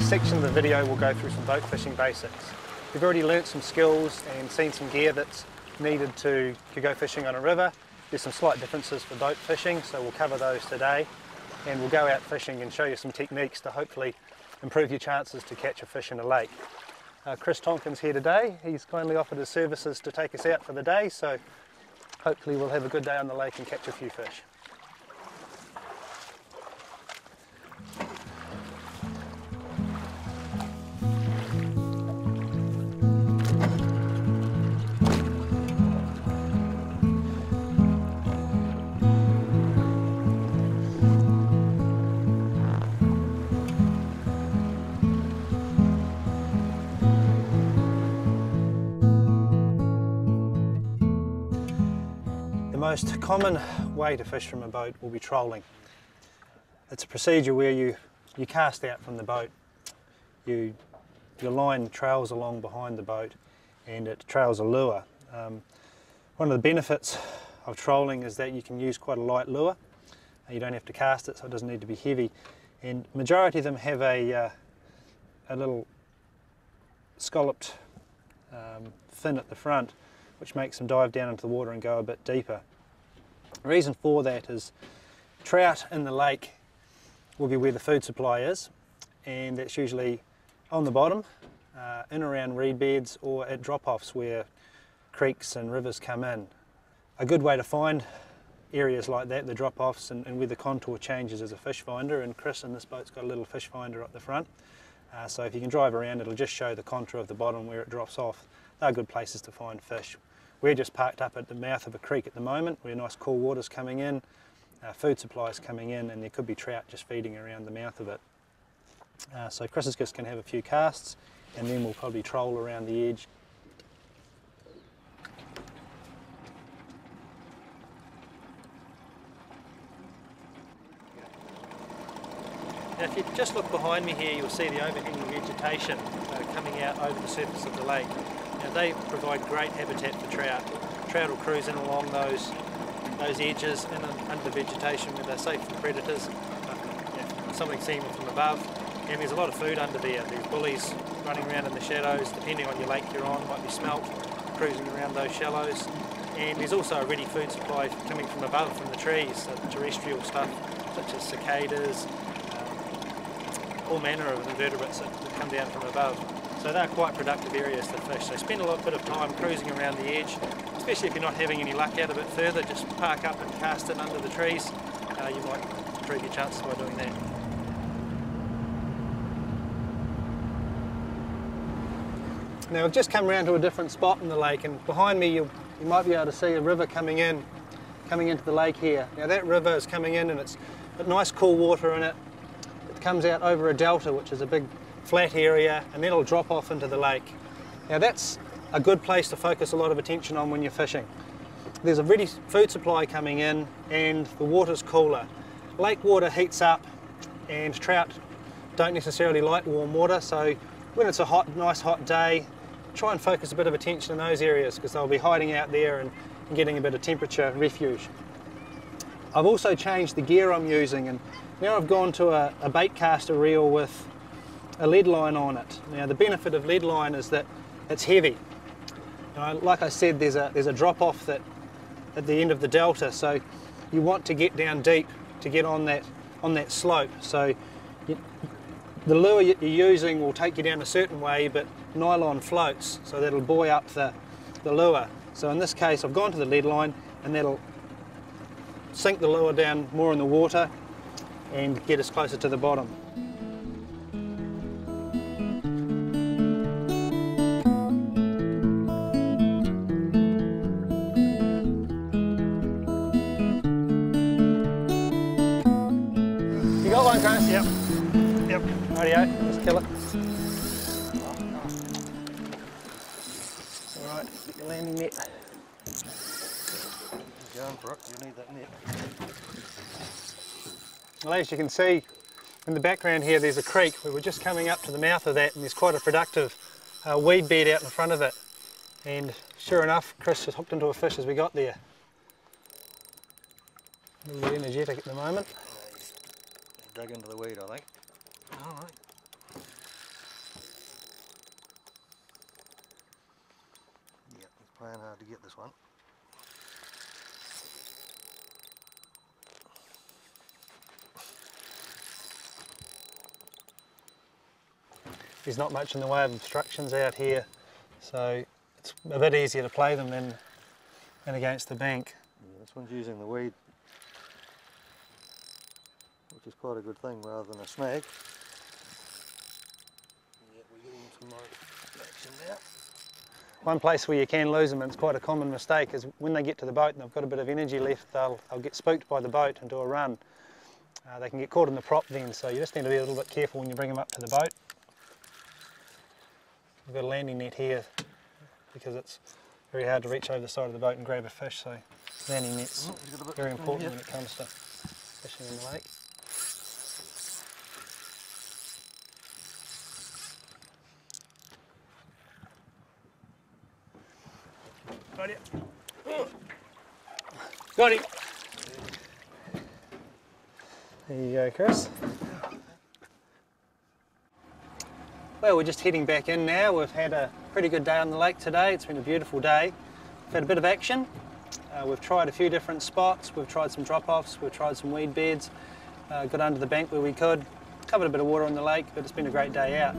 this section of the video we'll go through some boat fishing basics. We've already learnt some skills and seen some gear that's needed to go fishing on a river. There's some slight differences for boat fishing, so we'll cover those today, and we'll go out fishing and show you some techniques to hopefully improve your chances to catch a fish in a lake. Chris Tonkin's here today. He's kindly offered his services to take us out for the day, so hopefully we'll have a good day on the lake and catch a few fish. The most common way to fish from a boat will be trolling. It's a procedure where you cast out from the boat. Your line trails along behind the boat and it trails a lure. One of the benefits of trolling is that you can use quite a light lure. You don't have to cast it, so it doesn't need to be heavy. And majority of them have a little scalloped fin at the front, which makes them dive down into the water and go a bit deeper. The reason for that is trout in the lake will be where the food supply is, and that's usually on the bottom, in around reed beds or at drop-offs where creeks and rivers come in. A good way to find areas like that, the drop-offs and where the contour changes, is a fish finder, and Chris in this boat's got a little fish finder up the front. So if you can drive around, it'll just show the contour of the bottom where it drops off. They're good places to find fish. We're just parked up at the mouth of a creek at the moment where nice cool water's coming in, food supply's coming in, and there could be trout just feeding around the mouth of it. So Chris is just going to have a few casts, and then we'll probably troll around the edge. Now if you just look behind me here, you'll see the overhanging vegetation coming out over the surface of the lake. Now they provide great habitat for trout. Trout will cruise in along those edges and under the vegetation where they're safe from predators. Something seen from above, and there's a lot of food under there. There's bullies running around in the shadows, depending on your lake you're on, might be smelt cruising around those shallows. And there's also a ready food supply coming from above, from the trees, terrestrial stuff such as cicadas, all manner of invertebrates that come down from above. So they're quite productive areas to fish. So spend a little bit of time cruising around the edge, especially if you're not having any luck out a bit further. Just park up and cast it under the trees. You might improve your chances by doing that. Now we've just come around to a different spot in the lake, and behind me you might be able to see a river coming into the lake here. Now that river is coming in and it's got nice cool water in it. It comes out over a delta, which is a big flat area, and then it'll drop off into the lake. Now that's a good place to focus a lot of attention on when you're fishing. There's a ready food supply coming in and the water's cooler. Lake water heats up and trout don't necessarily like warm water, so when it's a nice hot day, try and focus a bit of attention in those areas because they'll be hiding out there and getting a bit of temperature refuge. I've also changed the gear I'm using, and now I've gone to a bait caster reel with a lead line on it. Now the benefit of lead line is that it's heavy. Like I said, there's a drop off at the end of the delta, so you want to get down deep to get on that slope. So the lure you're using will take you down a certain way, but nylon floats, so that'll buoy up the lure. So in this case I've gone to the lead line, and that'll sink the lure down more in the water and get us closer to the bottom. You got one, Chris? Yep. Yep. Rightio, let's kill it. Alright, get your landing net. Going for it, you'll need that net. Well, as you can see in the background here, there's a creek where we're just coming up to the mouth of that, and there's quite a productive weed bed out in front of it. And sure enough, Chris just hooked into a fish as we got there. A little bit energetic at the moment. Dug into the weed, I think. Alright. playing hard to get this one. There's not much in the way of obstructions out here, so it's a bit easier to play them than against the bank. Yeah, this one's using the weed, which is quite a good thing rather than a snag. Yeah, we're getting some nice action now. One place where you can lose them, and it's quite a common mistake, is when they get to the boat and they've got a bit of energy left, they'll get spooked by the boat and do a run. They can get caught in the prop then, so you just need to be a little bit careful when you bring them up to the boat. We've got a landing net here because it's very hard to reach over the side of the boat and grab a fish, so landing net's very important when it comes to fishing in the lake. Got it. Got it. There you go, Chris. Well, we're just heading back in now. We've had a pretty good day on the lake today. It's been a beautiful day. We've had a bit of action. We've tried a few different spots. We've tried some drop-offs. We've tried some weed beds. Got under the bank where we could. Covered a bit of water on the lake, but it's been a great day out.